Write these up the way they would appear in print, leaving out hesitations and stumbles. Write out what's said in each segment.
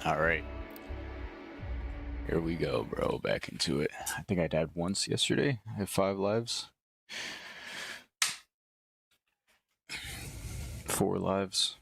All right, here we go, bro. Back into it. I think I died once yesterday. I have 5 lives. 4 lives.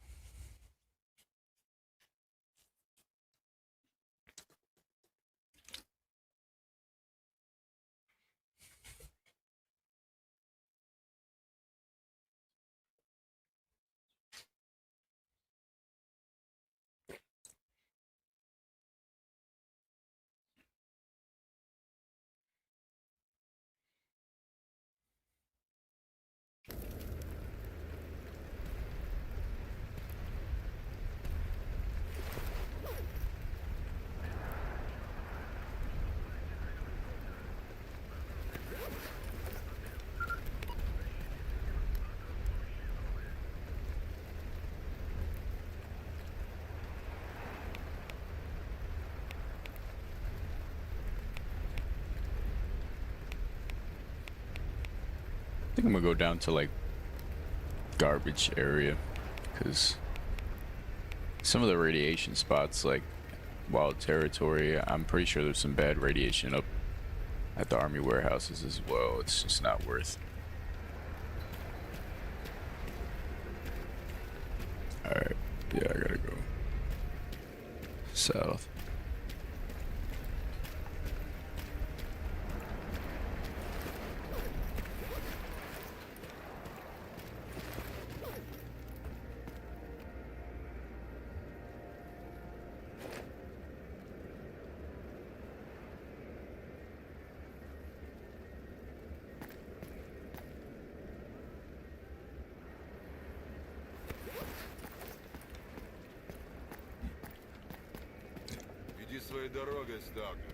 I think I'm gonna go down to like garbage area because some of the radiation spots, like wild territory, I'm pretty sure there's some bad radiation up at the army warehouses as well. It's just not worth. All right, yeah, I gotta go south. Иди своей дорогой, Сталкер.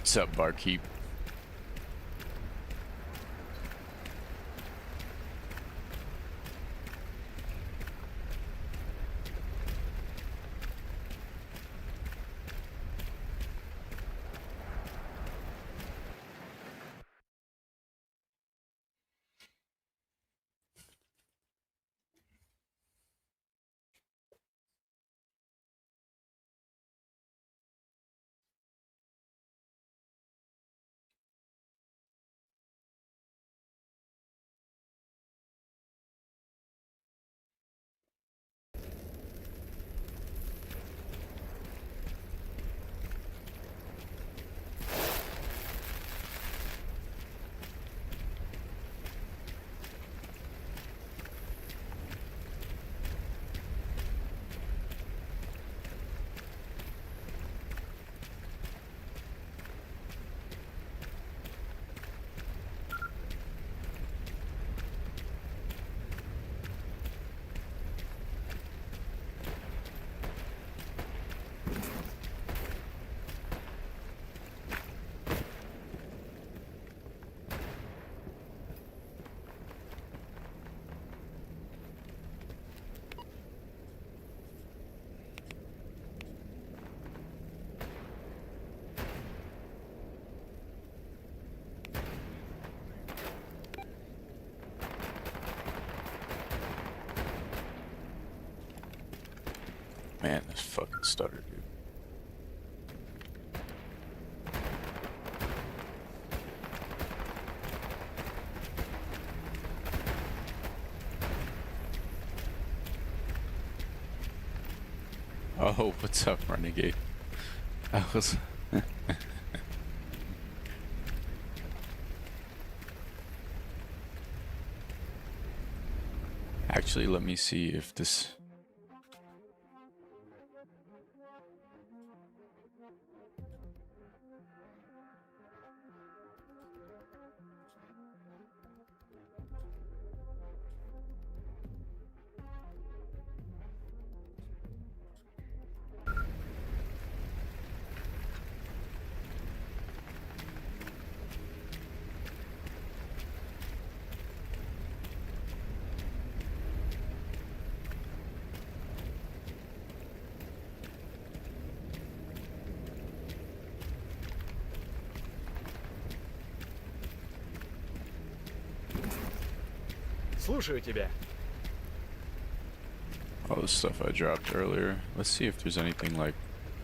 What's up, barkeep? Man, this fucking stutter, dude. Oh, what's up, Renegade? I was... Actually, let me see if this... Слушаю тебя. All the stuff I dropped earlier. Let's see if there's anything like...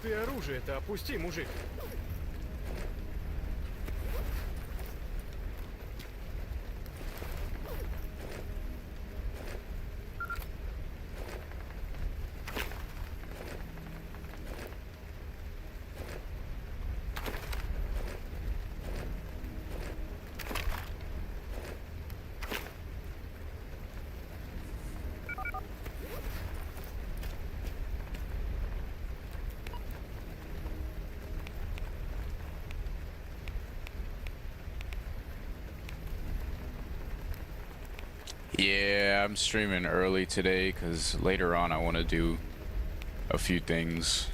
Ты оружие-то опусти, мужик. Yeah, I'm streaming early today because later on I want to do a few things.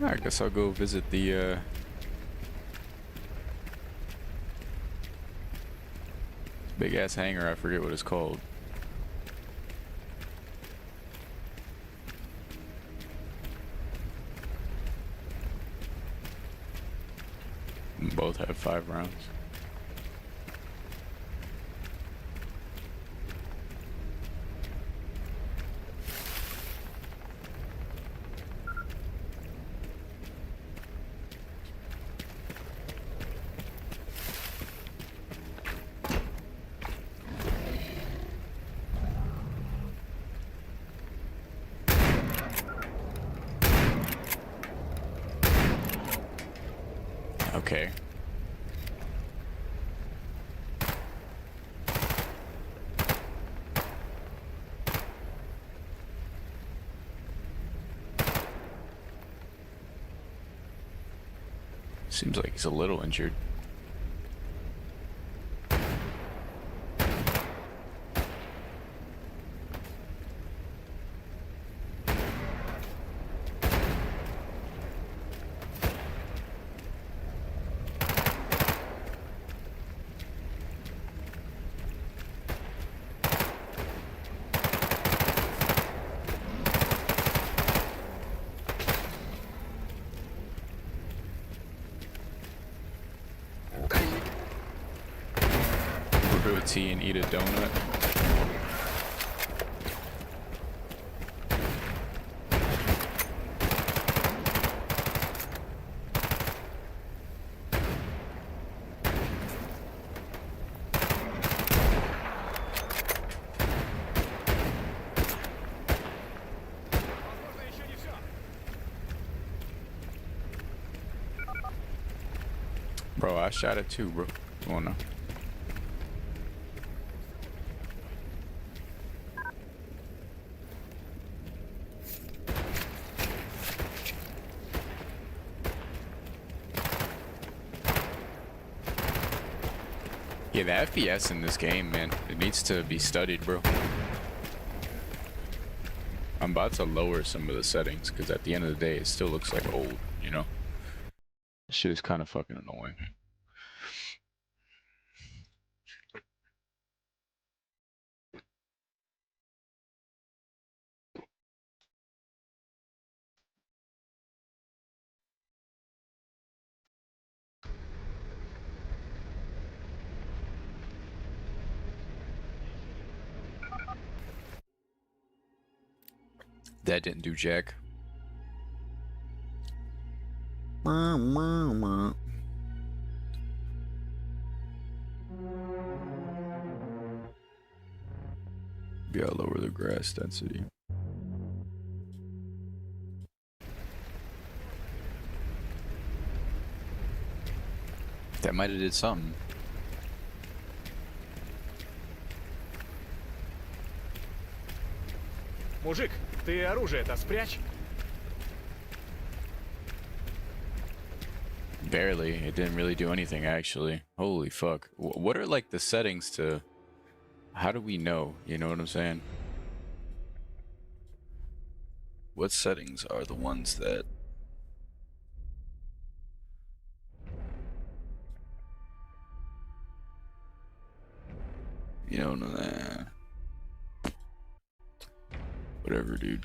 I guess I'll go visit the big ass hangar. I forget what it's called. Both have 5 rounds. Okay. Seems like he's a little injured. Brew a tea and eat a donut. Возможно, еще не все. Bro, I shot it too, bro. Come on now. Yeah, the FPS in this game, man, it needs to be studied, bro. I'm about to lower some of the settings because at the end of the day, it still looks like old, you know? Shit is kind of fucking annoying. That didn't do jack. Yeah, lower the grass density. That might have did something. Мужик, ты оружие-то спрячь. Barely. It didn't really do anything, actually. Holy fuck. What are, like, the settings to... How do we know? You know what I'm saying? What settings are the ones that... You know, whatever, dude.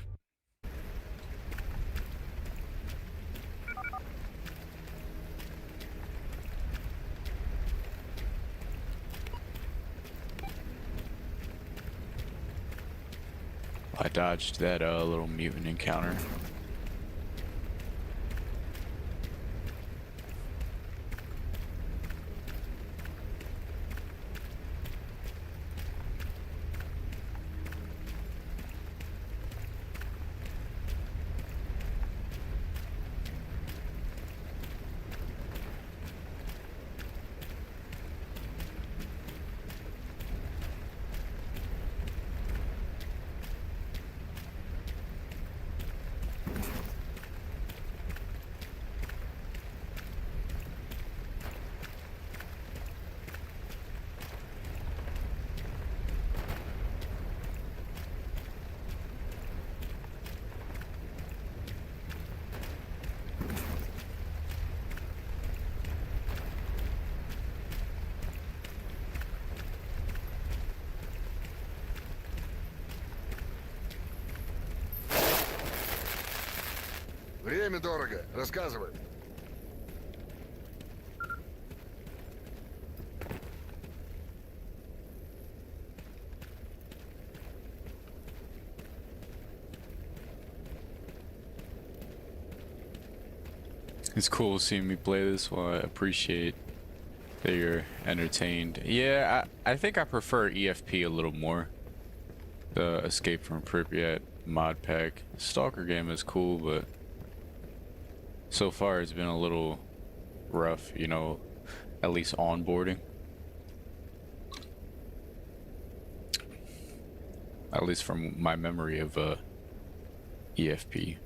I dodged that little mutant encounter. Время дорого. Рассказывай. It's cool seeing me play this one. I appreciate that you're entertained. Yeah, I think I prefer EFP a little more. The Escape from Pripyat mod pack. Stalker Gamma is cool, but so far it's been a little rough, you know, at least onboarding. At least from my memory of EFP.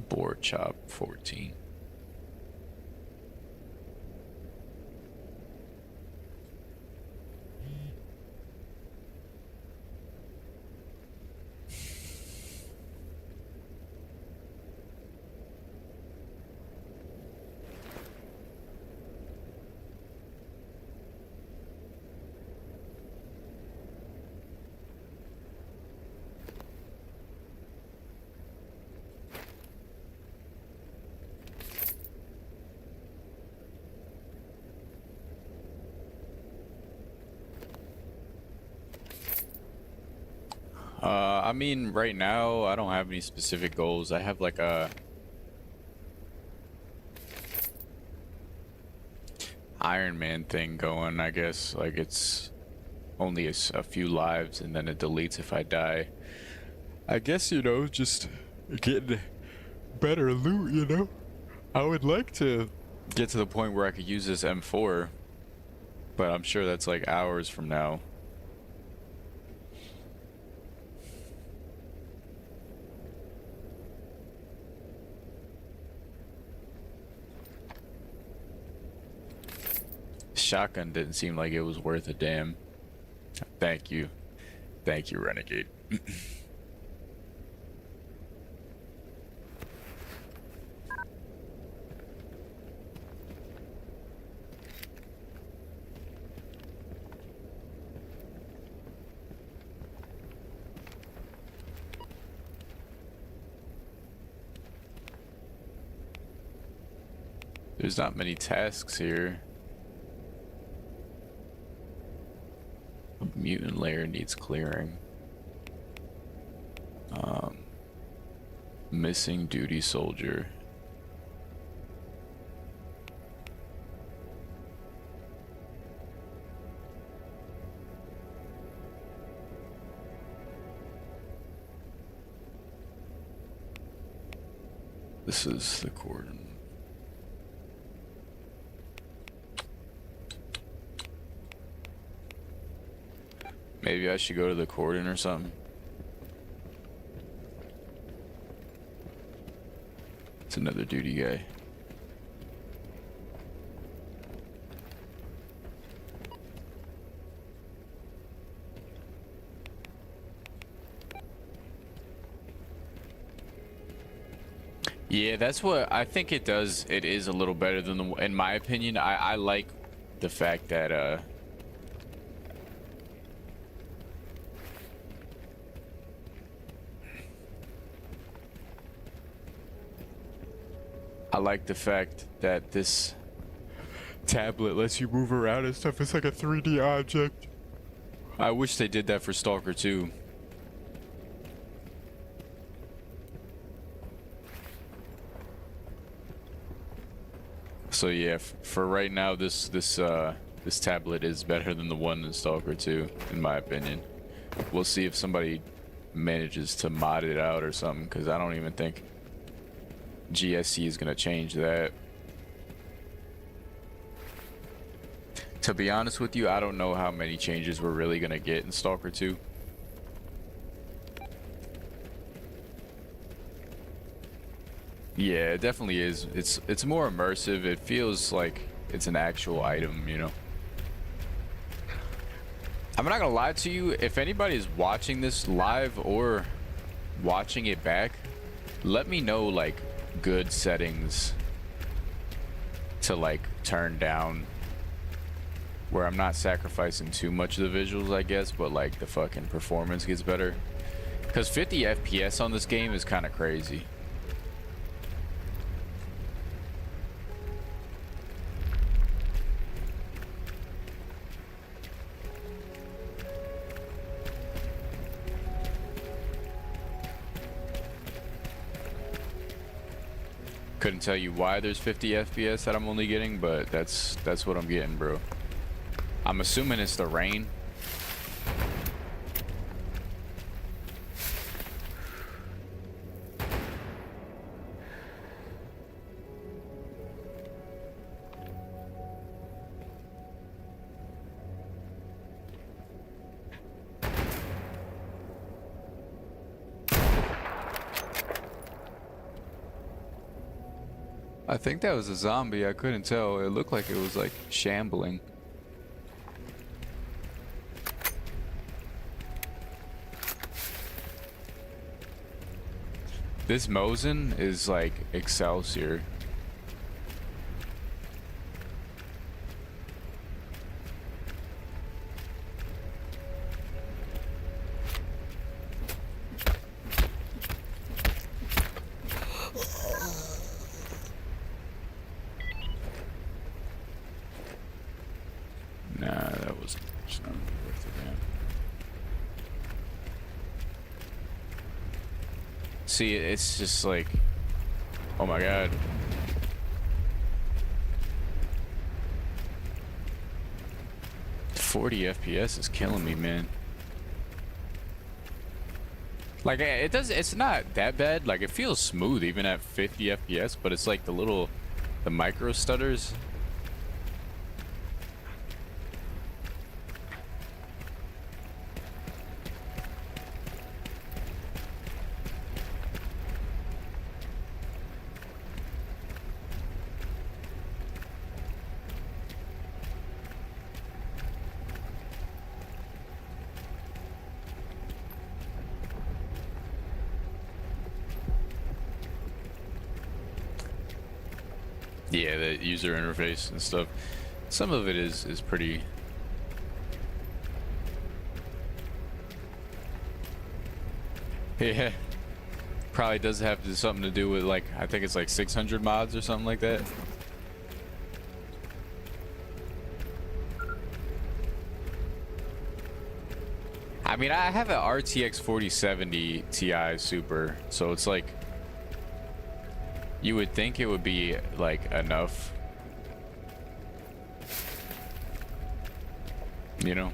Board chop 14. I mean, right now, I don't have any specific goals. I have like a Ironman thing going, I guess. Like, it's only a few lives and then it deletes if I die. I guess, you know, just getting better loot, you know? I would like to get to the point where I could use this M4, but I'm sure that's like hours from now. Shotgun didn't seem like it was worth a damn. Thank you. Thank you, Renegade. There's not many tasks here. mutant lair needs clearing. Missing duty soldier. This is the cordon. Maybe I should go to the cordon or something. It's another duty guy. Yeah, that's what I think it does. It is a little better than the, in my opinion. I like the fact that I like the fact that this tablet lets you move around and stuff. It's like a 3D object. I wish they did that for Stalker 2. So yeah, for right now, this tablet is better than the one in Stalker 2, in my opinion. We'll see if somebody manages to mod it out or something, because I don't even think GSC is gonna change that. To be honest with you, I don't know how many changes we're really gonna get in Stalker 2. Yeah, it definitely is. It's more immersive. It feels like it's an actual item, you know. I'm not gonna lie to you, if anybody is watching this live or watching it back, let me know like good settings to like turn down where I'm not sacrificing too much of the visuals, I guess, but like the fucking performance gets better. Because 50 FPS on this game is kind of crazy. Couldn't tell you why there's 50 FPS that I'm only getting, but that's what I'm getting, bro. I'm assuming it's the rain. I think that was a zombie. I couldn't tell. It looked like it was like shambling. This Mosin is like Excelsior. Nah, that wasn't worth it, man. See, it's just like, oh my god. "40 FPS is killing me, man." Like, it does, it's not that bad. Like, it feels smooth even at 50 FPS, but it's like the micro stutters. Yeah, the user interface and stuff. Some of it is pretty. Yeah, probably does have something to do with, like, I think it's like 600 mods or something like that. mean, I have an RTX 4070 Ti Super, so it's like you would think it would be like enough, you know.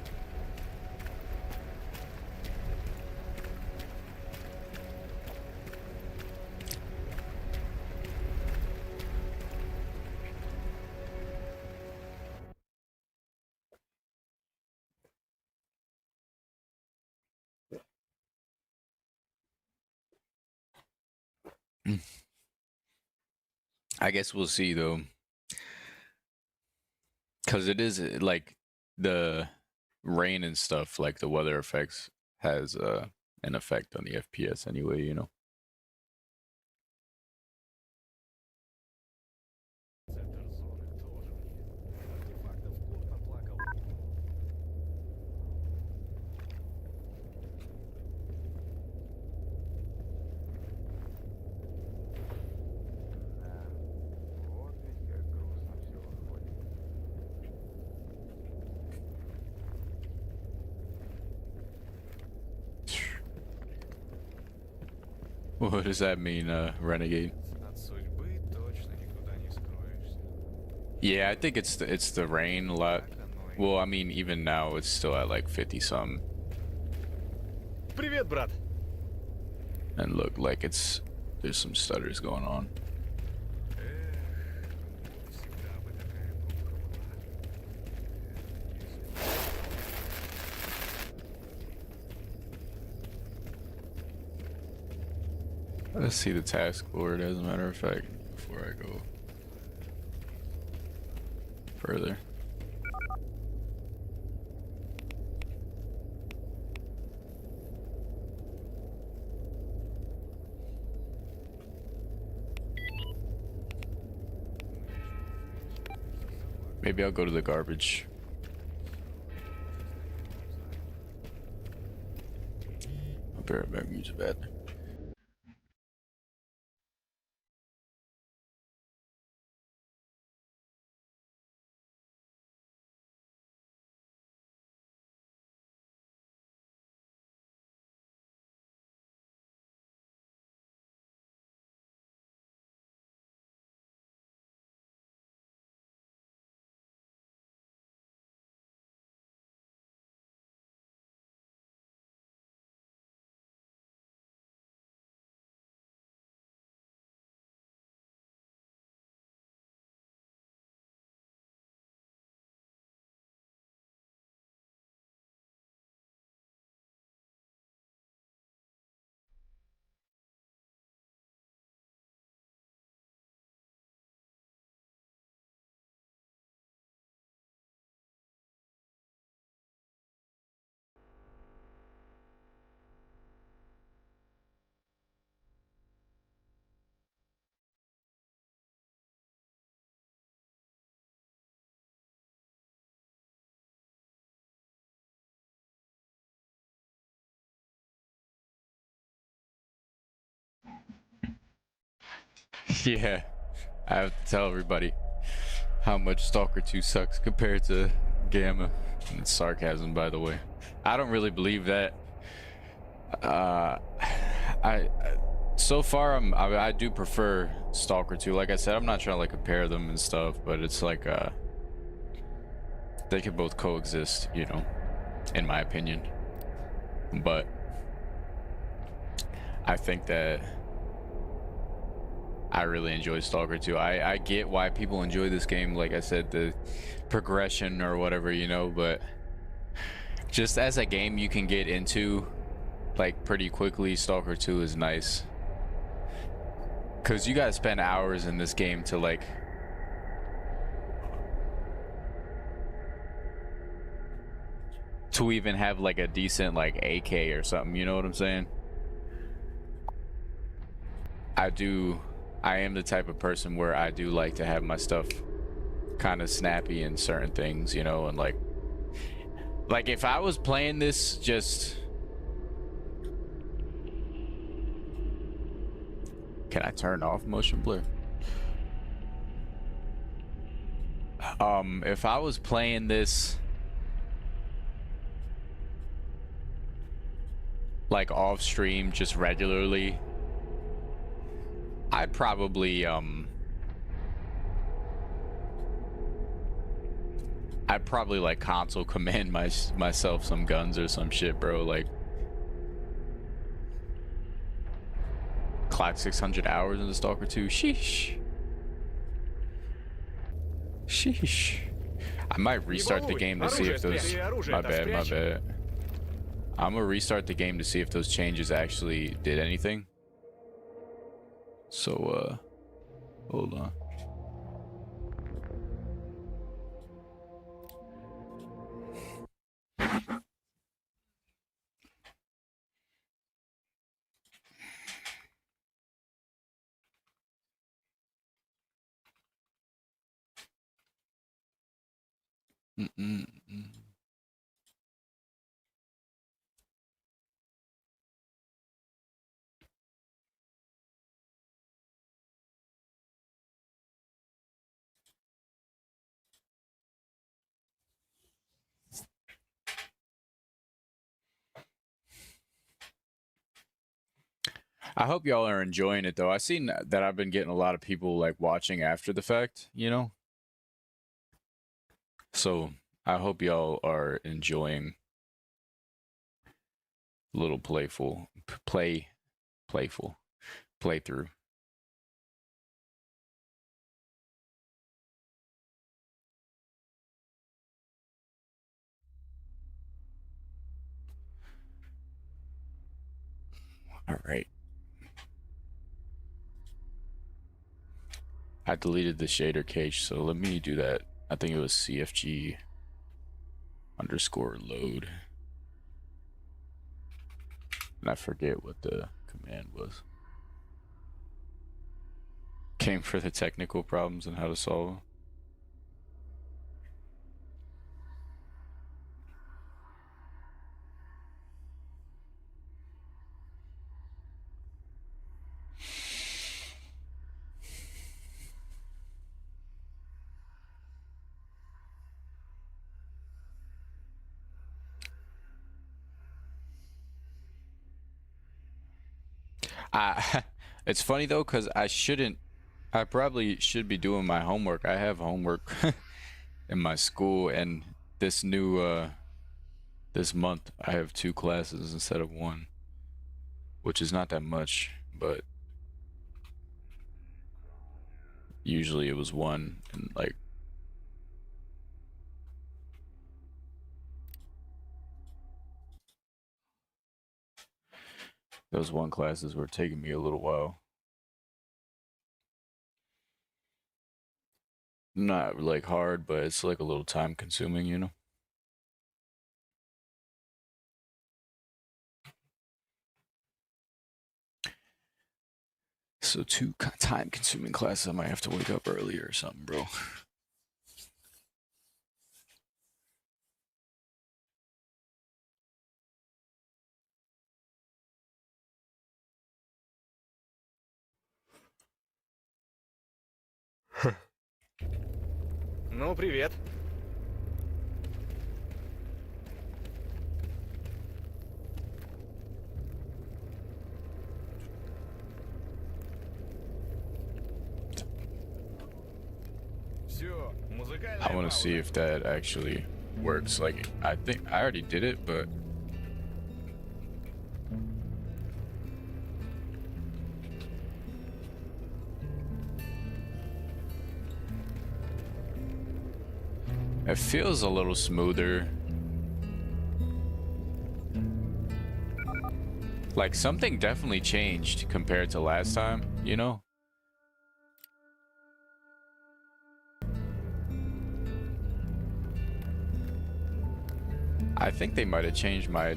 I guess we'll see though, because it is like the rain and stuff, like the weather effects has an effect on the FPS anyway, you know. Центр зоны тоже мне. Артефактов кот наплакал. Да, вот ведь как грустно все выходит. What does that mean, Renegade? От судьбы точно никуда не скроешься. Yeah, I think it's the rain a lot. Так оно и... Well, I mean, even now it's still at like 50 something, Привет, брат! and look like there's some stutters going on. Эх, вот всегда бы такая пробка была. Let's see the task board, as a matter of fact, before I go further. Maybe I'll go to the garbage. I'll be right back, use a bathroom. Yeah, I have to tell everybody how much Stalker 2 sucks compared to Gamma. And it's sarcasm, by the way. I don't really believe that. I so far I do prefer Stalker 2. Like I said, I'm not trying to like compare them and stuff, but it's like they could both coexist, you know, in my opinion. But I think that I really enjoy Stalker 2. I get why people enjoy this game, like I said, the progression or whatever, you know, but just as a game you can get into like pretty quickly, Stalker 2 is nice. Cause you gotta spend hours in this game to like to even have like a decent like AK or something, you know what I'm saying? I am the type of person where I do like to have my stuff kind of snappy in certain things, you know, and like if I was playing this just... Can I turn off motion blur? If I was playing this like off stream, just regularly, I'd probably like console command myself some guns or some shit, bro. Like clock 600 hours in the Stalker 2. Sheesh. Sheesh. I might restart the game to see if those. My bad, my bad. I'm gonna restart the game to see if those changes actually did anything. So, hold on. I hope y'all are enjoying it though. I've seen that I've been getting a lot of people like watching after the fact, you know? So I hope y'all are enjoying little playthrough. All right. I deleted the shader cache, so let me do that. I think it was CFG _load. And I forget what the command was. Came for the technical problems and how to solve them. It's funny though, because I probably should be doing my homework. I have homework in my school, and this month I have 2 classes instead of 1, which is not that much, but usually it was 1, and like those 1 classes were taking me a little while. Not like hard, but it's like a little time consuming, you know? So 2 time consuming classes, I might have to wake up earlier or something, bro. Ну, привет. Все, музыкальная I want to see if that actually works. Like, I think I already did it, but it feels a little smoother. Like, something definitely changed compared to last time, you know? I think they might have changed my...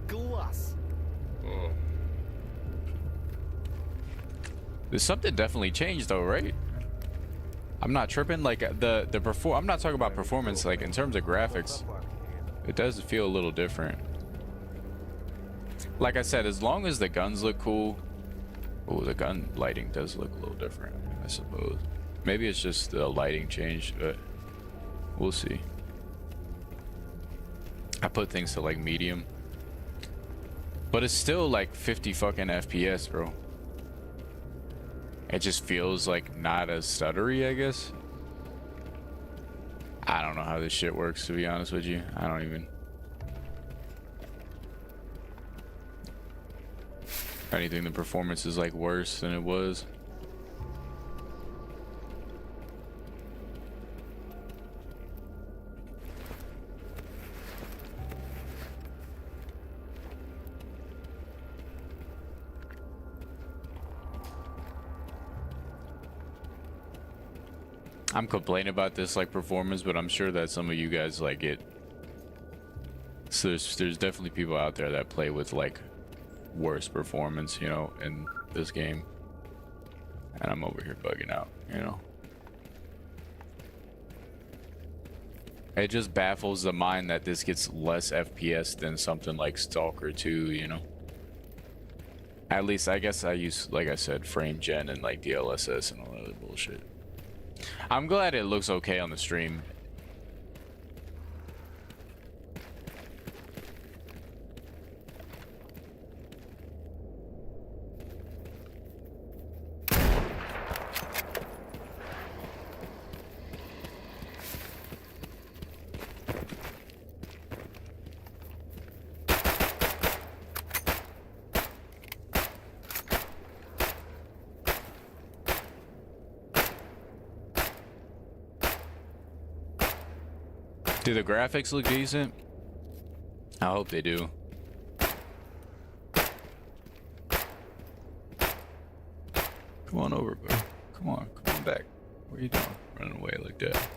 Класс. There's something definitely changed though, right? I'm not tripping. Like, I'm not talking about performance, like in terms of graphics. It does feel a little different. Like I said, as long as the guns look cool. Oh, the gun lighting does look a little different, I suppose. Maybe it's just the lighting changed, but We'll see. I put things to like medium. But it's still like 50 fucking FPS, bro. It just feels like not as stuttery, I guess. I don't know how this shit works, to be honest with you. I don't even. If anything, the performance is like worse than it was. I'm complaining about this like performance, but I'm sure that some of you guys like it. So there's definitely people out there that play with like worse performance, you know, in this game. And I'm over here bugging out, you know. It just baffles the mind that this gets less FPS than something like Stalker 2, you know. At least I guess I use, like I said, frame gen and like DLSS and all that other bullshit. I'm glad it looks okay on the stream. Do the graphics look decent? I hope they do. Come on over, bro. Come on back. What are you doing? Running away like that.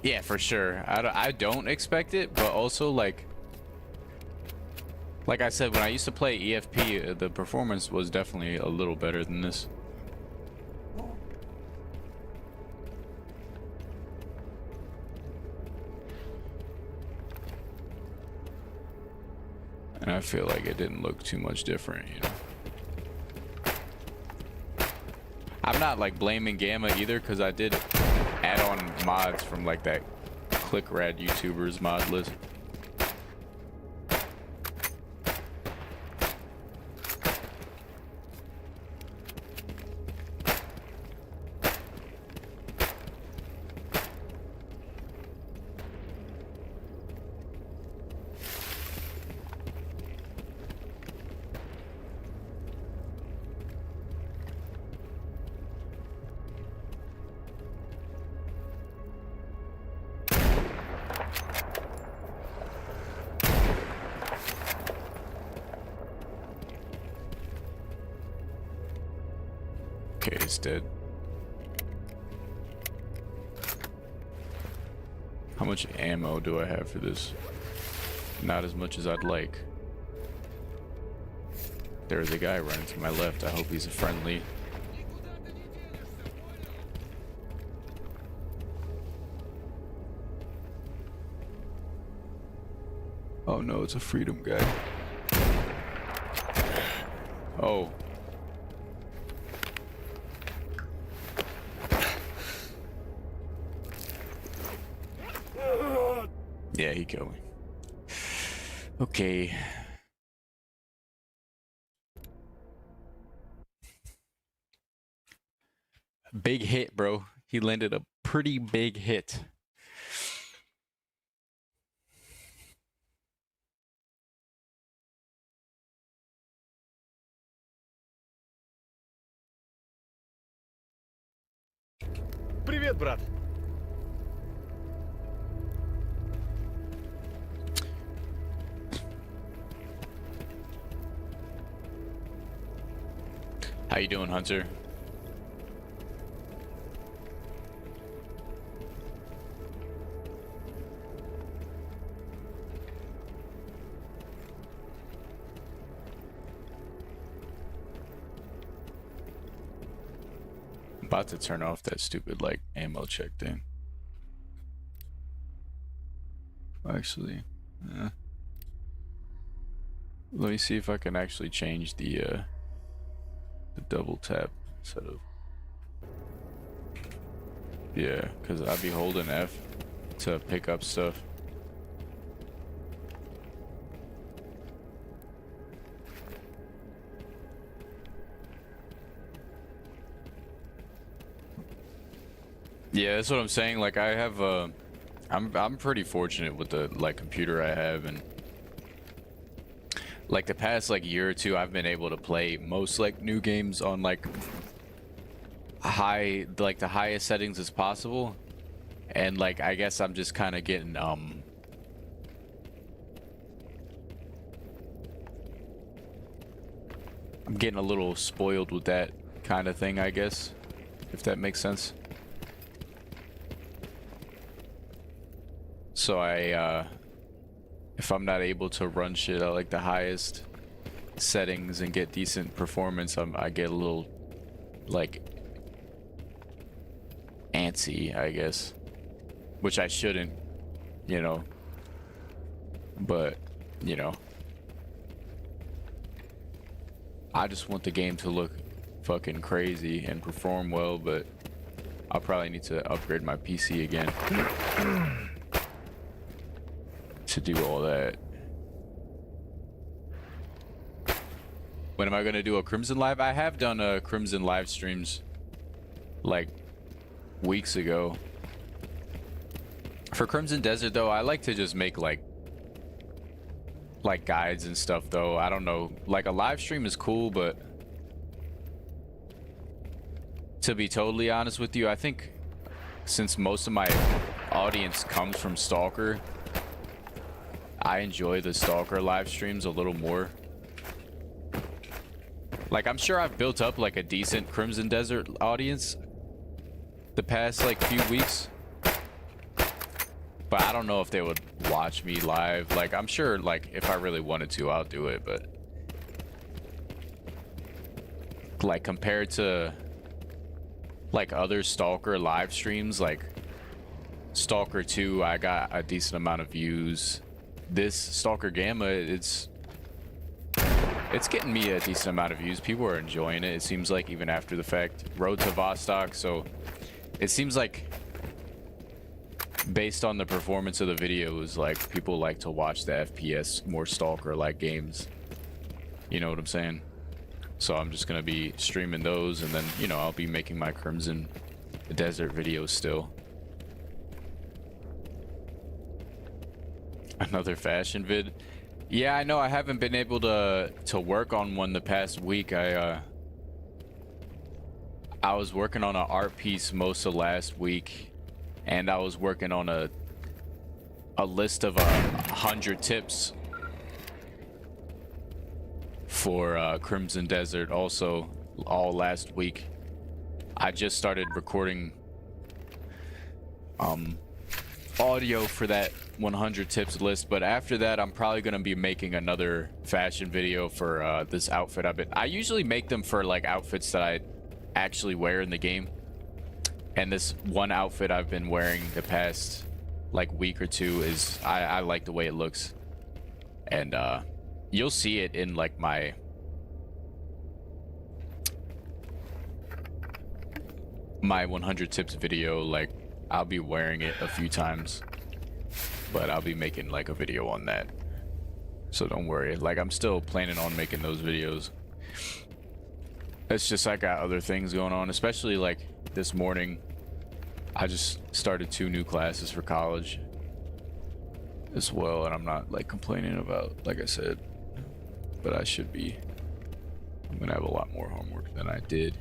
Yeah, for sure. I don't expect it, but also like I said, when I used to play EFP, the performance was definitely a little better than this. And I feel like it didn't look too much different, you know. I'm not like blaming Gamma either, because I did add on mods from like that Click-Rad YouTubers mod list. Okay, it's dead. How much ammo do I have for this? Not as much as I'd like. There's a guy running to my left. I hope he's a friendly. Oh no, it's a freedom guy. Oh. Yeah, he killed me. Okay. Big hit, bro. He landed a pretty big hit. Привет, брат. How you doing, Hunter? About to turn off that stupid like ammo check thing. Actually, Let me see if I can actually change the double tap instead of. Yeah, because I'd be holding F to pick up stuff. Yeah, that's what I'm saying. Like I have I'm pretty fortunate with the like computer I have, and like the past like year or two I've been able to play most like new games on like the highest settings as possible. And like I guess I'm just kind of getting I'm getting a little spoiled with that kind of thing, I guess, if that makes sense. So if I'm not able to run shit at like the highest settings and get decent performance, I get a little like antsy, I guess, which I shouldn't, you know, but you know, I just want the game to look fucking crazy and perform well, but I'll probably need to upgrade my PC again to do all that. When am I gonna do a Crimson live? I have done a Crimson live streams like weeks ago. For Crimson Desert though, I like to just make like guides and stuff though. I don't know, like a live stream is cool, but to be totally honest with you, I think since most of my audience comes from Stalker, I enjoy the Stalker live streams a little more. Like I'm sure I've built up like a decent Crimson Desert audience the past like few weeks, but I don't know if they would watch me live. Like I'm sure like if I really wanted to, I'll do it, but like compared to like other Stalker live streams, like Stalker 2, I got a decent amount of views. This Stalker Gamma, it's getting me a decent amount of views. People are enjoying it, it seems like, even after the fact. Road to Vostok, so it seems like based on the performance of the videos, like people like to watch the FPS more Stalker like games, you know what I'm saying? So I'm just gonna be streaming those, and then, you know, I'll be making my Crimson Desert videos still. Another fashion vid. Yeah, I know I haven't been able to work on one the past week. I was working on an art piece most of last week, and I was working on a list of 100 tips for Crimson Desert also all last week. I just started recording audio for that 100 tips list, but after that I'm probably going to be making another fashion video for this outfit I usually make them for like outfits that I actually wear in the game, and this one outfit I've been wearing the past like week or two is I like the way it looks, and you'll see it in like my my 100 tips video. Like I'll be wearing it a few times, but I'll be making like a video on that, so don't worry. Like I'm still planning on making those videos. It's just I got other things going on, especially like this morning I just started 2 new classes for college as well, and I'm not like complaining about, like I said, but I should be. I'm gonna have a lot more homework than I did.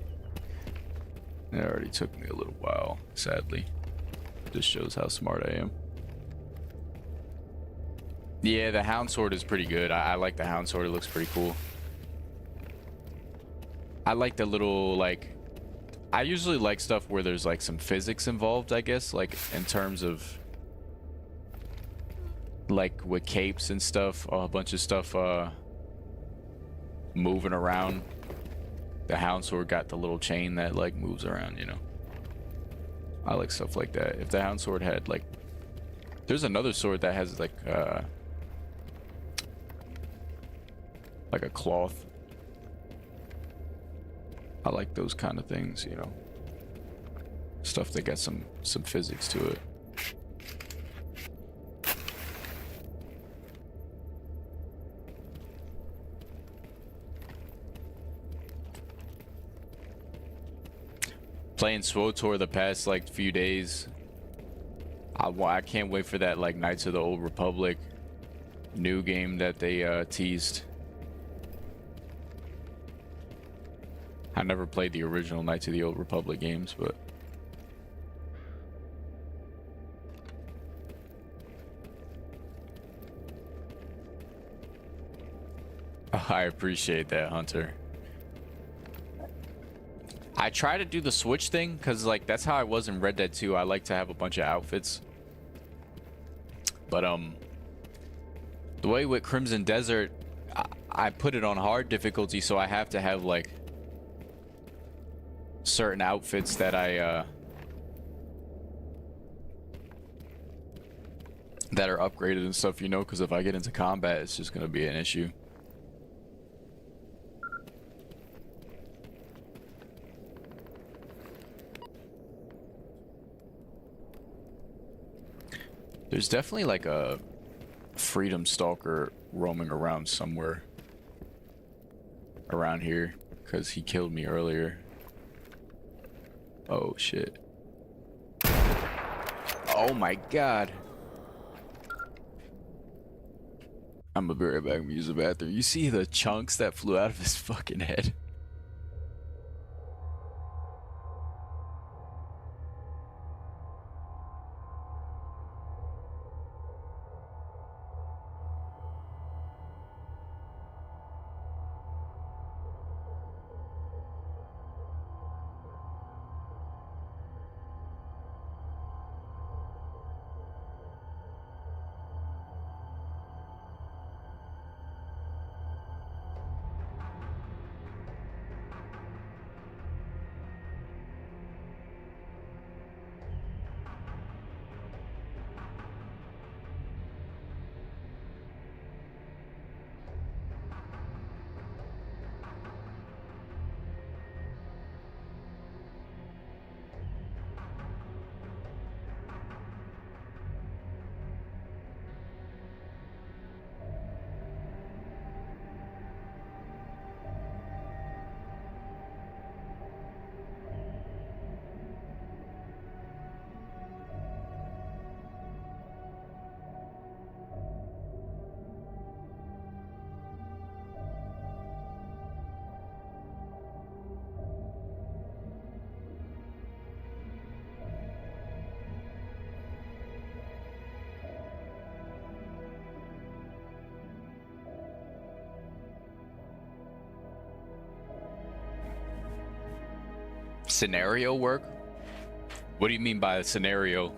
It already took me a little while, sadly. This shows how smart I am. Yeah, the Hound Sword is pretty good. I like the Hound Sword. It looks pretty cool. I like the little, like, I usually like stuff where there's like some physics involved, I guess, like in terms of like with capes and stuff, a bunch of stuff moving around. The Hound Sword got the little chain that like moves around, you know. I like stuff like that. If the Hound Sword had like, there's another sword that has like like a cloth. I like those kind of things, you know. Stuff that got some physics to it. Playing S.T.A.L.K.E.R the past like few days. I can't wait for that like Knights of the Old Republic new game that they teased. I never played the original Knights of the Old Republic games, but I appreciate that, Hunter. I try to do the Switch thing because like that's how I was in Red Dead 2. I like to have a bunch of outfits. But the way with Crimson Desert, I put it on hard difficulty, so I have to have like certain outfits that that are upgraded and stuff, you know, because if I get into combat, it's just gonna be an issue. There's definitely like a Freedom Stalker roaming around somewhere around here because he killed me earlier. Oh shit. Oh my god. I'm gonna be right back and use the bathroom. You see the chunks that flew out of his fucking head? Scenario work? What do you mean by a scenario?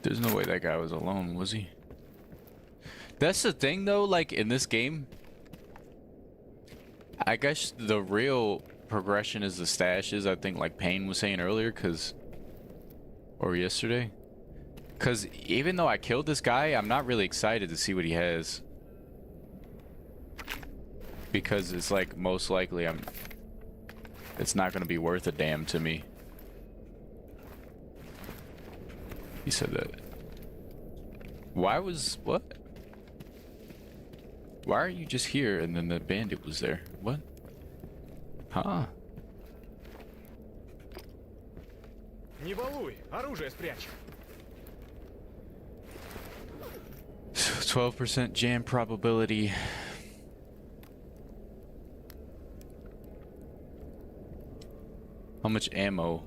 There's no way that guy was alone, was he? That's the thing though, like in this game, I guess the real progression is the stashes, I think, like Payne was saying earlier, or yesterday, because even though I killed this guy, I'm not really excited to see what he has, because it's like most likely it's not going to be worth a damn to me. He said that. What? Why are you just here and then the bandit was there? What? Huh? Не балуй, оружие спрячь. 12% jam probability. How much ammo?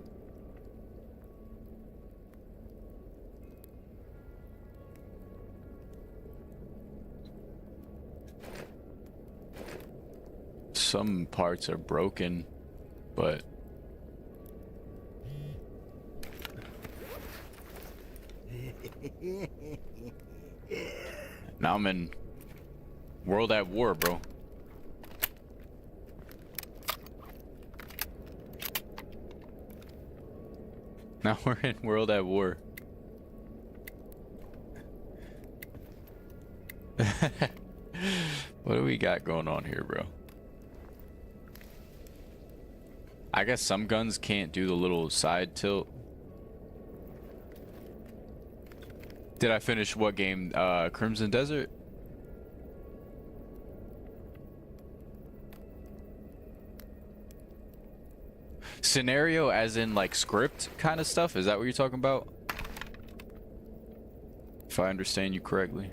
Some parts are broken, but now I'm in World at War, bro. Now we're in World at War. What do we got going on here, bro? I guess some guns can't do the little side tilt. Did I finish what game? Crimson Desert? Scenario as in like script kind of stuff? Is that what you're talking about? If I understand you correctly.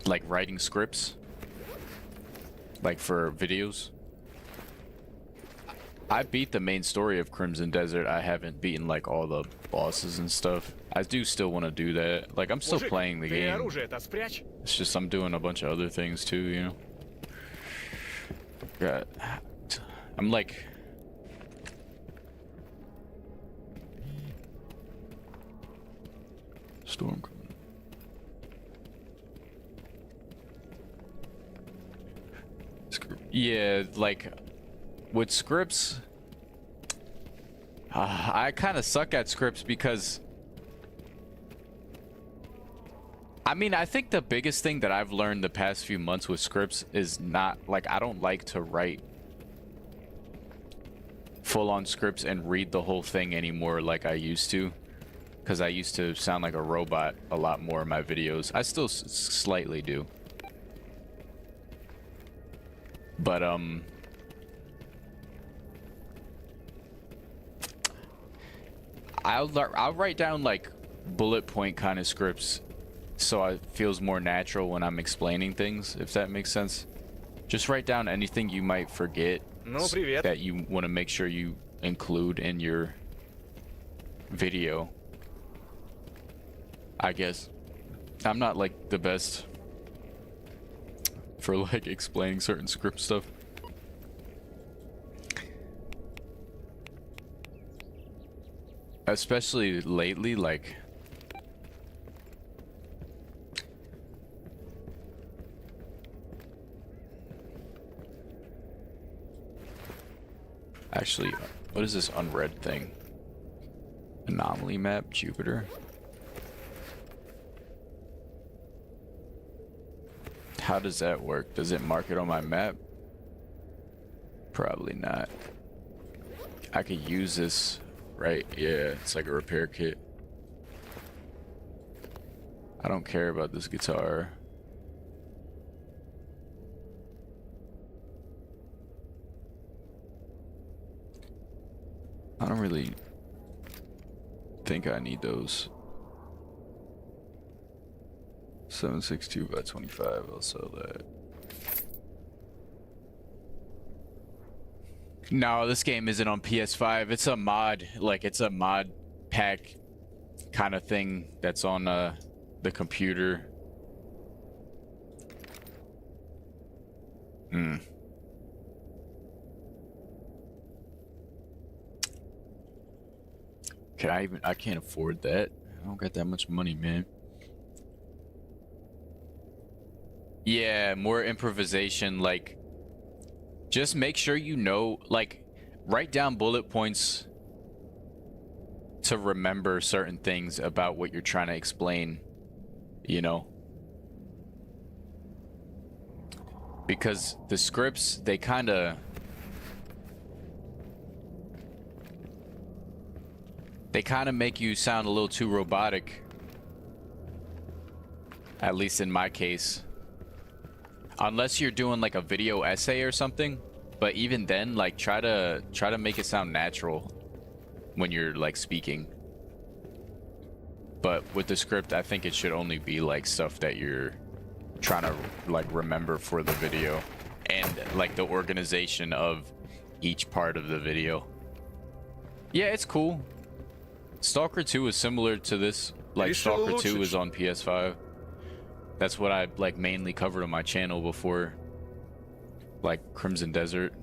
Like writing scripts? Like for videos? I beat the main story of Crimson Desert. I haven't beaten like all the bosses and stuff. I do still want to do that. Like I'm still Мужик, playing the ты game. оружие-то спрячь. It's just I'm doing a bunch of other things too, you know. Yeah, I'm like storm coming. Yeah, like with scripts, I kind of suck at scripts because I mean, I think the biggest thing that I've learned the past few months with scripts is not like I don't like to write full-on scripts and read the whole thing anymore like I used to, because I used to sound like a robot a lot more in my videos. I still slightly do. But I'll write down like bullet point kind of scripts so it feels more natural when I'm explaining things, if that makes sense. Just write down anything you might forget Ну, привет. that you want to make sure you include in your video. I guess I'm not like the best for like explaining certain script stuff. Especially lately, like actually, what is this unread thing? Anomaly map, Jupiter. How does that work? Does it mark it on my map? Probably not. I could use this, right? Yeah, it's like a repair kit. I don't care about this guitar. I don't really think I need those. 762 by 25, I'll sell that. No, this game isn't on PS5. It's a mod, like it's a mod pack kind of thing that's on the computer. I can't afford that. I don't got that much money, man. Yeah, more improvisation, like just make sure you know, like write down bullet points to remember certain things about what you're trying to explain, you know? Because the scripts, they kind of make you sound a little too robotic. At least in my case. Unless you're doing like a video essay or something, but even then, like try to make it sound natural when you're like speaking. But with the script, I think it should only be like stuff that you're trying to like remember for the video and like the organization of each part of the video. Yeah, it's cool. Stalker 2 is similar to this. Like Stalker 2 is on PS5. That's what I like mainly covered on my channel before, like Crimson Desert.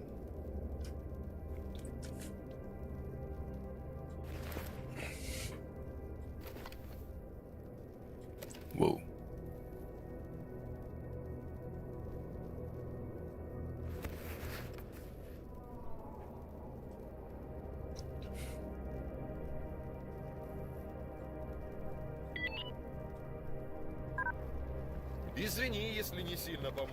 Whoa. Извини, если не сильно помог.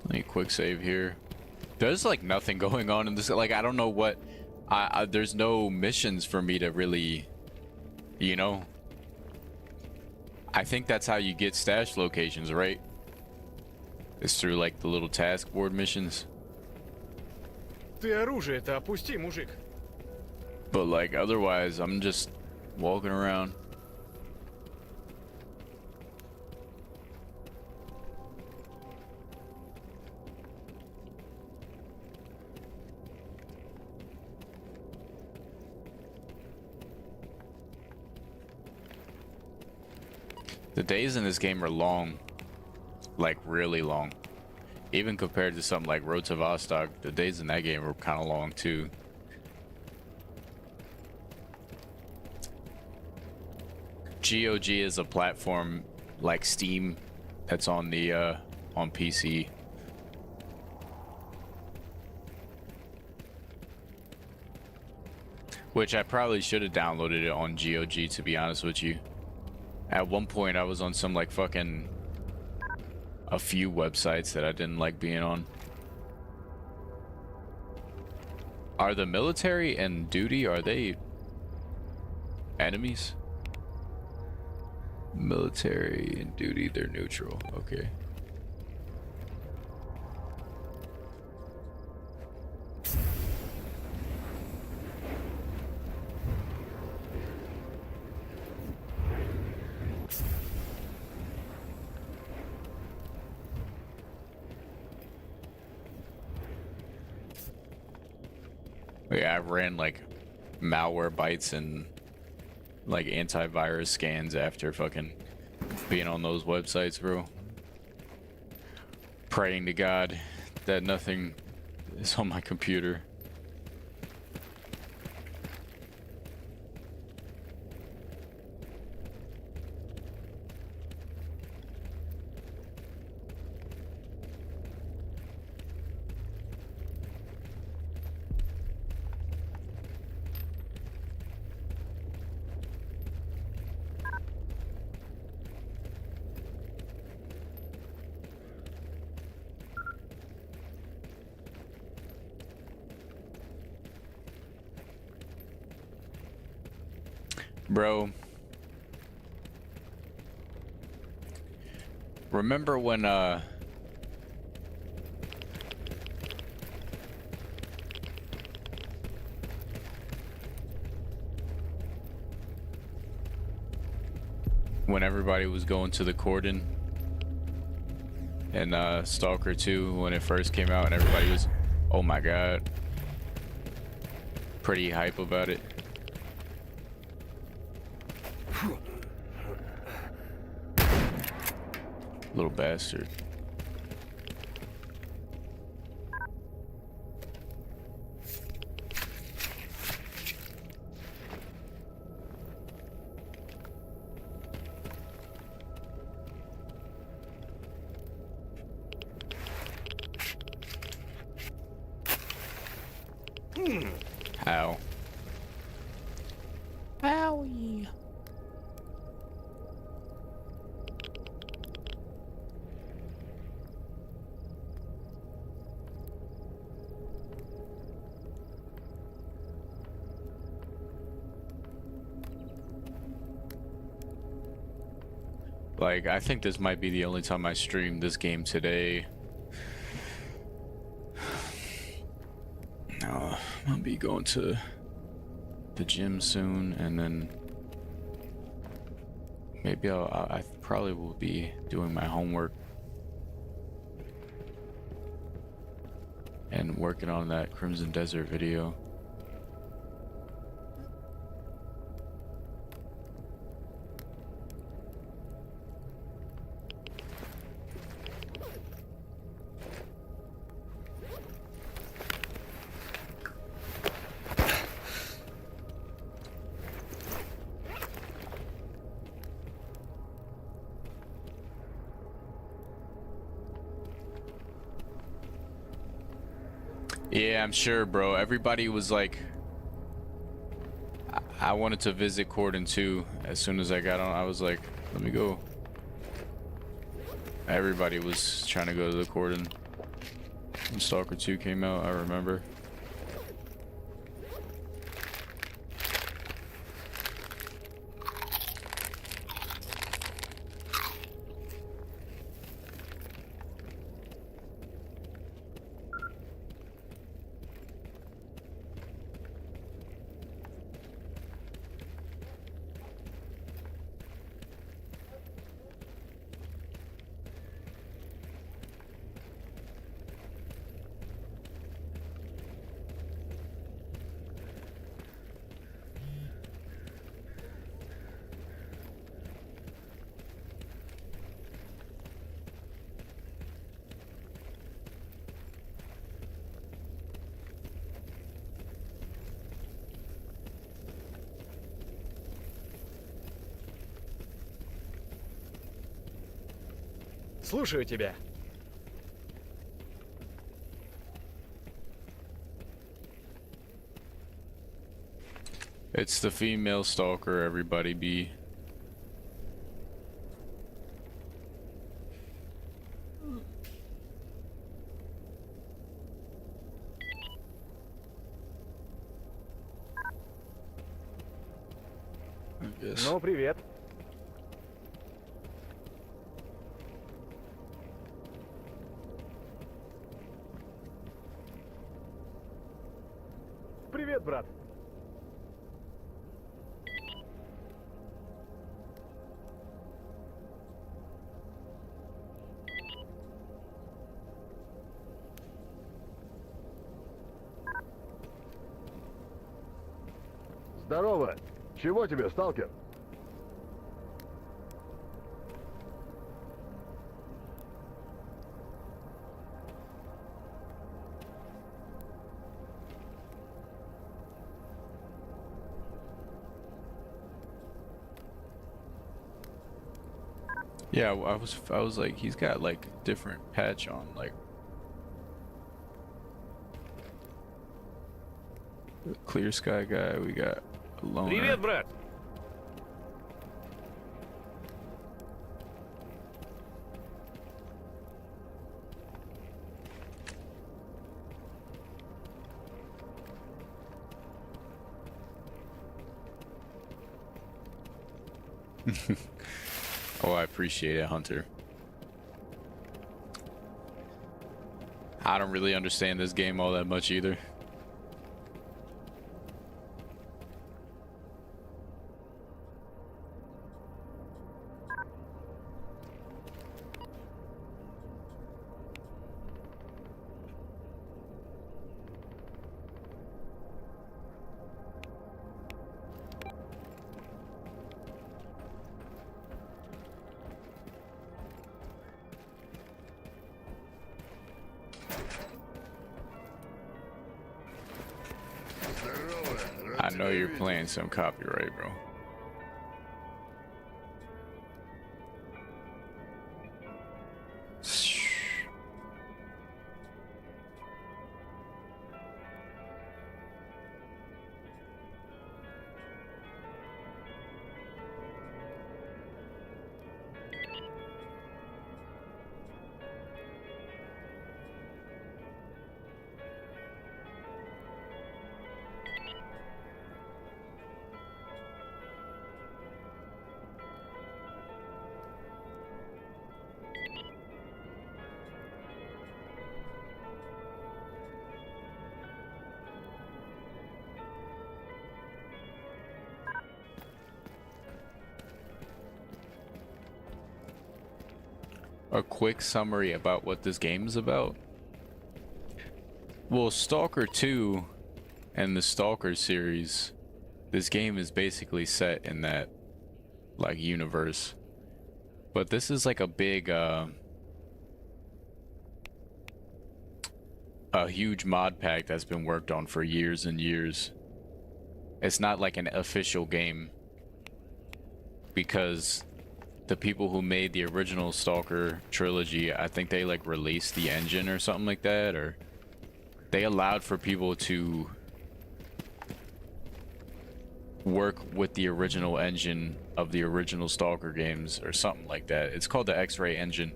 Let me quick save here. There's like nothing going on in this. Like, I don't know what. There's no missions for me to really, you know. I think that's how you get stash locations, right? It's through like the little task board missions. Ты оружие-то опусти, мужик. But like otherwise, I'm just walking around. The days in this game are long, like really long. Even compared to something like Road to Vostok, the days in that game are kind of long too. GOG is a platform like Steam that's on the on PC. Which I probably should have downloaded it on GOG, to be honest with you. At one point I was on some like fucking a few websites that I didn't like being on. Are the military and duty, are they enemies? Military and duty, they're neutral. Okay. Yeah, I ran like malware bites and like antivirus scans after fucking being on those websites, bro. Praying to God that nothing is on my computer. Bro, remember when everybody was going to the cordon and Stalker 2 when it first came out and everybody was, oh my god, pretty hype about it. Little bastard. How? Owie. Like, I think this might be the only time I stream this game today. No, I'll be going to the gym soon, and then maybe I probably will be doing my homework and working on that Crimson Desert video. Yeah, I'm sure, bro. Everybody was like, I wanted to visit Corden too. As soon as I got on, I was like, let me go. Everybody was trying to go to the Corden when Stalker 2 came out, I remember. Слушаю тебя. It's the female stalker, everybody be. I guess. Ну, привет. Привет, брат. Здорово. Чего тебе, сталкер? Yeah, I was like, he's got like different patch on, like the clear sky guy. We got a loner. Привет, брат. Oh, I appreciate it, Hunter. I don't really understand this game all that much either. Здорово. I Рад know тебя you're видеть. playing some copyright, bro. A quick summary about what this game is about. Well, Stalker 2 and the Stalker series, this game is basically set in that like universe. But this is like a big a huge mod pack that's been worked on for years and years. It's not like an official game because the people who made the original Stalker trilogy, I think they like released the engine or something like that, or they allowed for people to work with the original engine of the original Stalker games or something like that. It's called the X-Ray engine,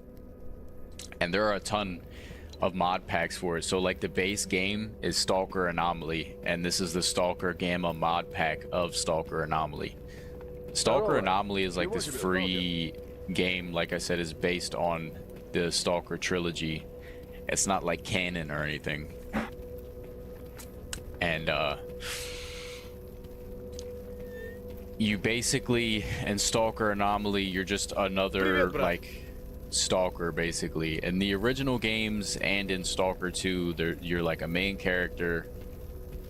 and there are a ton of mod packs for it. So like the base game is Stalker Anomaly, and this is the Stalker Gamma mod pack of Stalker Anomaly. Stalker Anomaly is like this free game, like I said, is based on the Stalker trilogy. It's not like canon or anything. And you basically, in Stalker Anomaly, you're just another like Stalker basically. In the original games and in Stalker 2, you're like a main character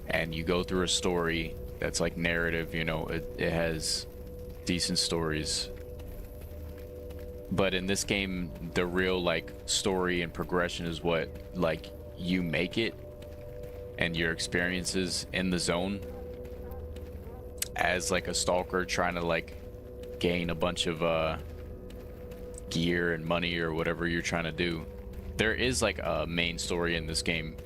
and you go through a story that's like narrative, you know, it has decent stories. But in this game, the real like story and progression is what like you make it, and your experiences in the zone as like a stalker trying to like gain a bunch of gear and money or whatever you're trying to do. There is like a main story in this game.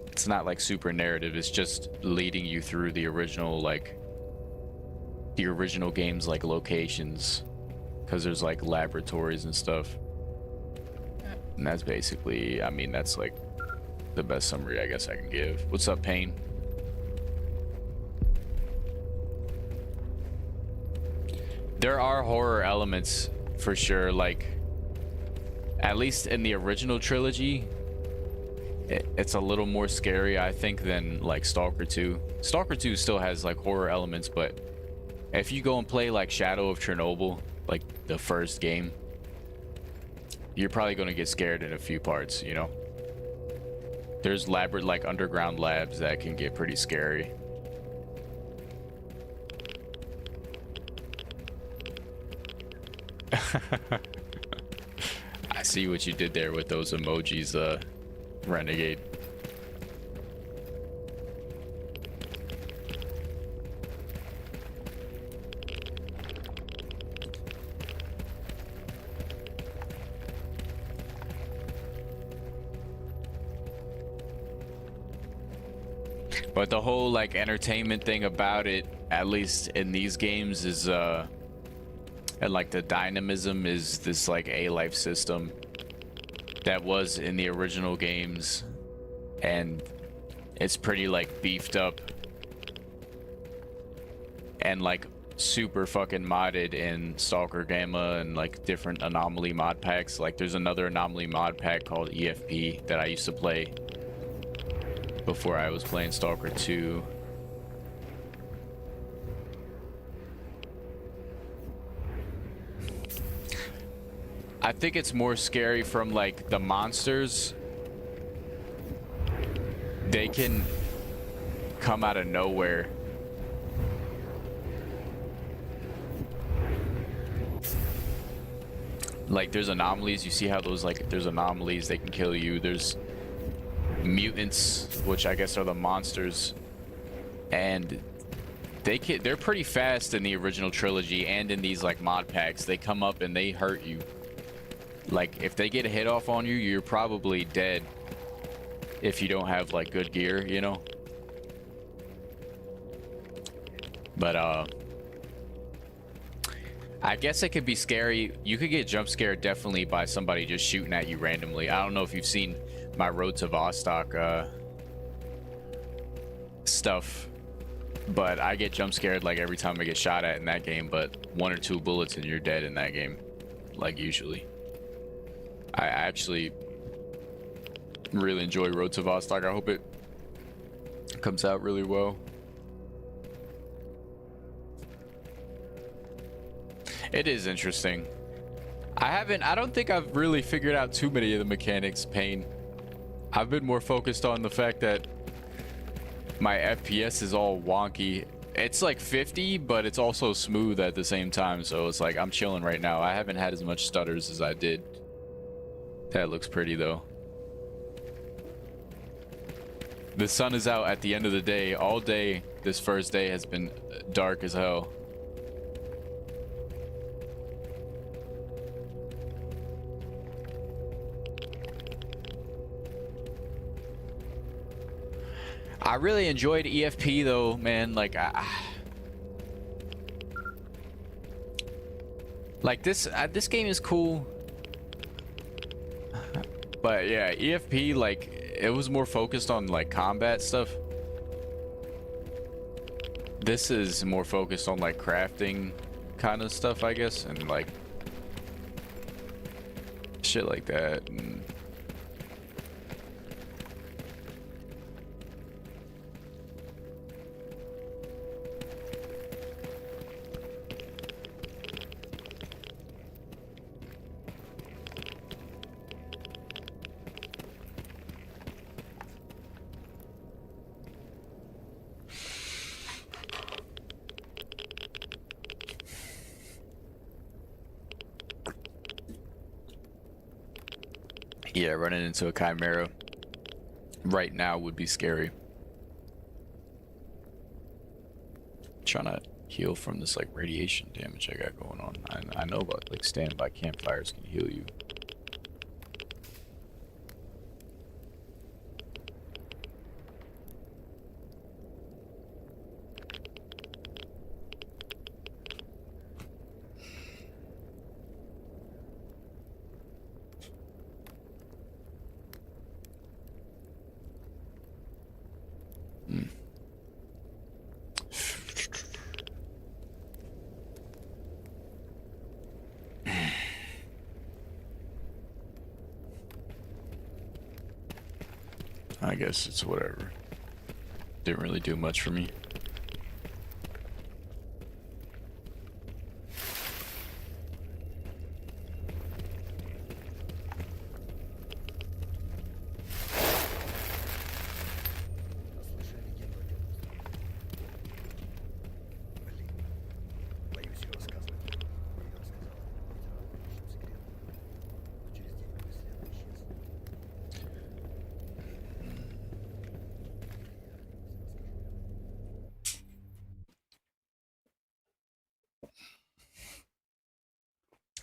It's not like super narrative, it's just leading you through the original games, like locations, because there's like laboratories and stuff. And that's basically, I mean, that's like the best summary I guess I can give. What's up, Payne? There are horror elements for sure, like at least in the original trilogy it's a little more scary, I think, than like Stalker 2. Stalker 2 still has like horror elements, but if you go and play like Shadow of Chernobyl, like the first game, you're probably going to get scared in a few parts, you know. There's like underground labs that can get pretty scary. I see what you did there with those emojis, Renegade. But the whole like entertainment thing about it, at least in these games, is and like the dynamism is this like a life system that was in the original games, and it's pretty like beefed up and like super fucking modded in Stalker Gamma and like different Anomaly mod packs. Like there's another Anomaly mod pack called EFP that I used to play before I was playing Stalker 2. I think it's more scary from like the monsters. They can come out of nowhere. Like there's anomalies, you see how those like there's anomalies, they can kill you. There's mutants, which I guess are the monsters, and they're pretty fast in the original trilogy and in these like mod packs. They come up and they hurt you. Like if they get a hit off on you, you're probably dead if you don't have like good gear, you know. But I guess it could be scary. You could get jump scared definitely by somebody just shooting at you randomly. I don't know if you've seen my Road to Vostok stuff, but I get jump scared like every time I get shot at in that game. But 1 or 2 bullets and you're dead in that game, like usually. I actually really enjoy Road to Vostok. I hope it comes out really well. It is interesting. I don't think I've really figured out too many of the mechanics, Payne. I've been more focused on the fact that my FPS is all wonky. It's like 50, but it's also smooth at the same time. So it's like I'm chilling right now. I haven't had as much stutters as I did. That looks pretty though. The sun is out at the end of the day. All day this first day has been dark as hell. I really enjoyed EFP though, man. Like, like this game is cool, but yeah, EFP, like, it was more focused on like combat stuff. This is more focused on like crafting kind of stuff, I guess, and like shit like that. And yeah, running into a chimera right now would be scary. Trying to heal from this like radiation damage I got going on. I know about like standby campfires can heal you. I guess it's whatever. Didn't really do much for me. Слышали легенду о темном столе? Блин, боюсь ее рассказывать. Я ее рассказала. Ветеран ищет секрет. Но через день он бесследно исчез.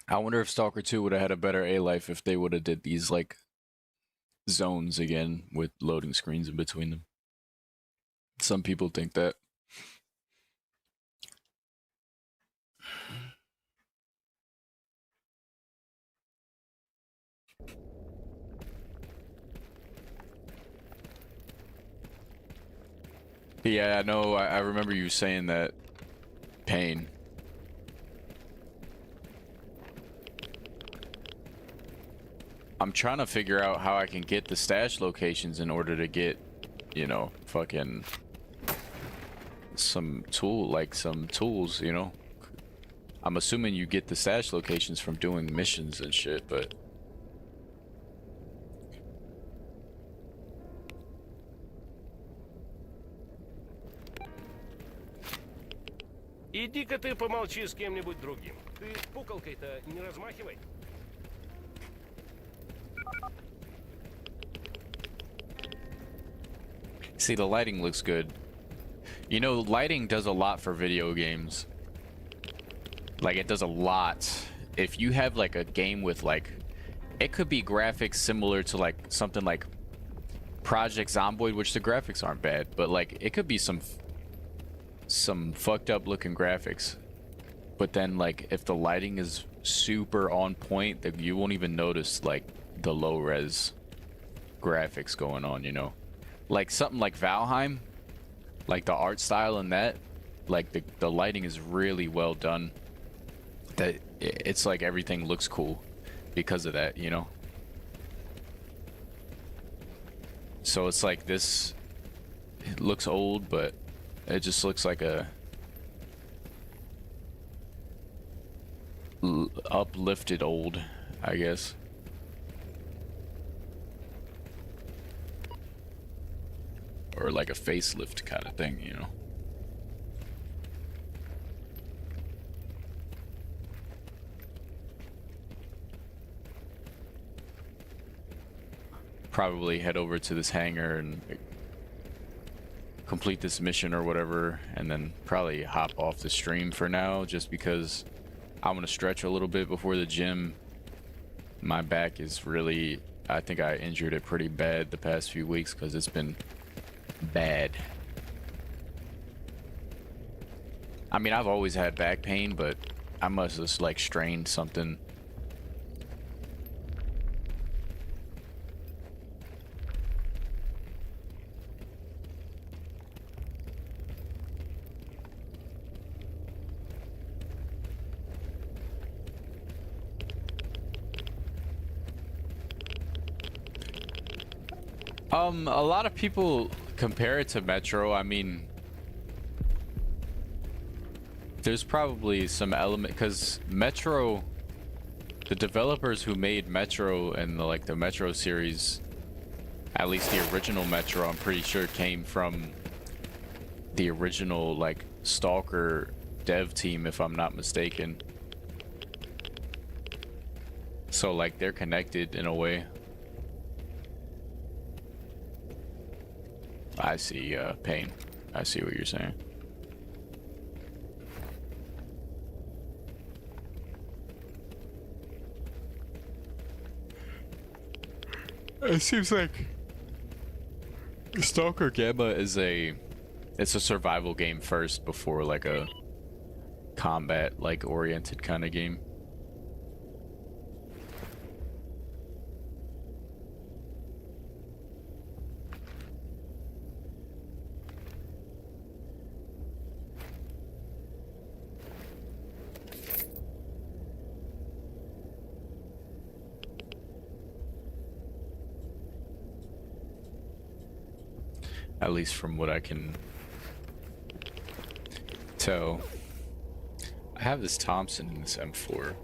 I wonder if Stalker 2 would have had a better A life if they would have did these like zones again with loading screens in between them. Some people think that. Yeah, I know. I remember you saying that. Pain. I'm trying to figure out how I can get the stash locations in order to get, you know, fucking some tools, you know. I'm assuming you get the stash locations from doing missions and shit, but Иди-ка ты помолчи с кем-нибудь другим. Ты пукалкой-то не размахивай. see, the lighting looks good. You know, lighting does a lot for video games. Like, it does a lot. If you have like a game with like, it could be graphics similar to like something like Project Zomboid, which the graphics aren't bad, but like it could be some fucked up looking graphics, but then like if the lighting is super on point, that you won't even notice like the low res graphics going on, you know. Like something like Valheim, like the art style in that, like the lighting is really well done, that it's like everything looks cool because of that, you know. So it's like this, it looks old, but it just looks like a uplifted old, I guess. Or like a facelift kind of thing, you know. Probably head over to this hangar and complete this mission or whatever, and then probably hop off the stream for now, just because I'm gonna stretch a little bit before the gym. My back is really, I think I injured it pretty bad the past few weeks because it's been bad. I mean, I've always had back pain, but I must have like strained something. A lot of people compare it to Metro. I mean, there's probably some element because Metro, the developers who made Metro and the Metro series, at least the original Metro, I'm pretty sure came from the original like Stalker dev team, if I'm not mistaken. So like they're connected in a way. I see pain. I see what you're saying. It seems like Stalker Gamma is it's a survival game first before like a combat like oriented kind of game. At least from what I can tell. I have this Thompson and this M4.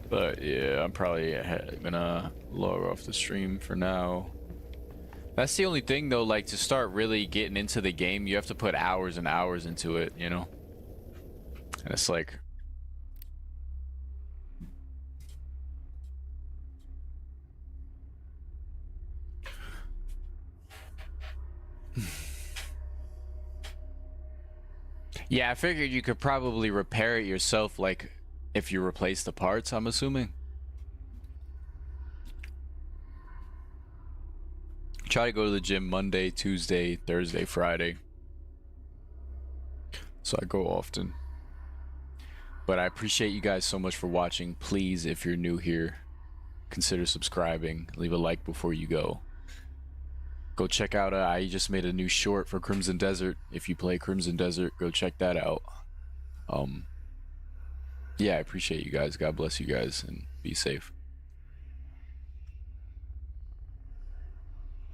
But yeah, I'm probably gonna log off the stream for now. That's the only thing though, like to start really getting into the game, you have to put hours and hours into it, you know? And it's like... Yeah, I figured you could probably repair it yourself, like, if you replace the parts, I'm assuming. Try to go to the gym Monday, Tuesday, Thursday, Friday. So I go often. But I appreciate you guys so much for watching. Please, if you're new here, consider subscribing. Leave a like before you go. Go check out, I just made a new short for Crimson Desert. If you play Crimson Desert, go check that out. Yeah, I appreciate you guys. God bless you guys and be safe.